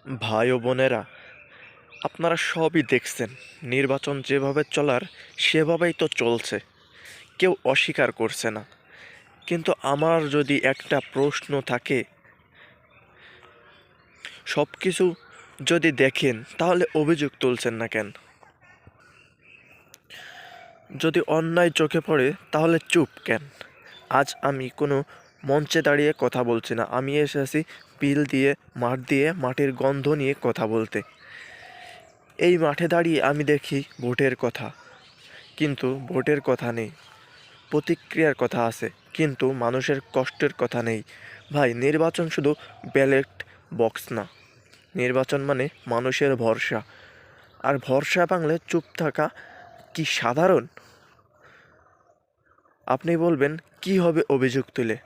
ভাই ও বোনেরা, আপনারা সবই দেখছেন। নির্বাচন যেভাবে চলার সেভাবেই তো চলছে, কেউ অস্বীকার করছে না। কিন্তু আমার যদি একটা প্রশ্ন থাকে, সব কিছু যদি দেখেন তাহলে অভিযোগ তুলছেন না কেন? যদি অন্যায় চোখে পড়ে তাহলে চুপ কেন? আজ আমি কোনো মঞ্চে দাঁড়িয়ে কথা বলছি না, আমি এসেছি বিল দিয়ে, মাঠ দিয়ে, মাটির গন্ধ নিয়ে কথা বলতে। এই মাঠে দাঁড়িয়ে আমি দেখি ভোটের কথা, কিন্তু ভোটের কথা নেই। প্রতিক্রিয়ার কথা আছে, কিন্তু মানুষের কষ্টের কথা নেই। ভাই, নির্বাচন শুধু ব্যালট বক্স না। নির্বাচন মানে মানুষের ভরসা। আর ভরসা ভাঙলে চুপ থাকা কি সাধারণ? আপনি বলবেন কি হবে অভিযোগ তুলে?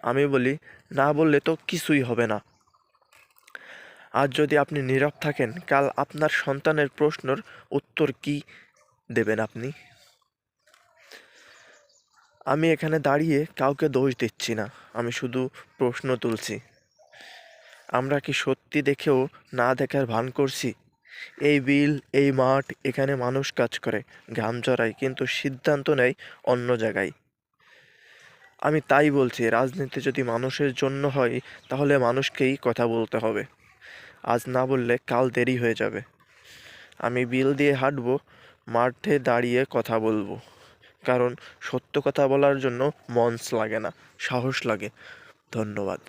আমি বলি, না বললে তো কিছুই হবে না। আজ যদি আপনি নীরব থাকেন, কাল আপনার সন্তানের প্রশ্নের উত্তর কি দেবেন আপনি? আমি এখানে দাঁড়িয়ে কাউকে দোষ দিচ্ছি না, আমি শুধু প্রশ্ন তুলছি। আমরা কি সত্যি দেখেও না দেখার ভান করছি? এই বিল, এই মাঠ, এখানে মানুষ কাজ করে, ঘাম ঝরায়, কিন্তু সিদ্ধান্ত নেয় অন্য জায়গায়। আমি তাই বলছি, রাজনীতি যদি মানুষের জন্য হয়, তাহলে মানুষকেই কথা বলতে হবে। আজ না বললে কাল দেরি হয়ে যাবে। আমি বিল দিয়ে হাঁটবো, মাঠে দাঁড়িয়ে কথা বলবো। কারণ সত্য কথা বলার জন্য মঞ্চ লাগে না, সাহস লাগে। ধন্যবাদ।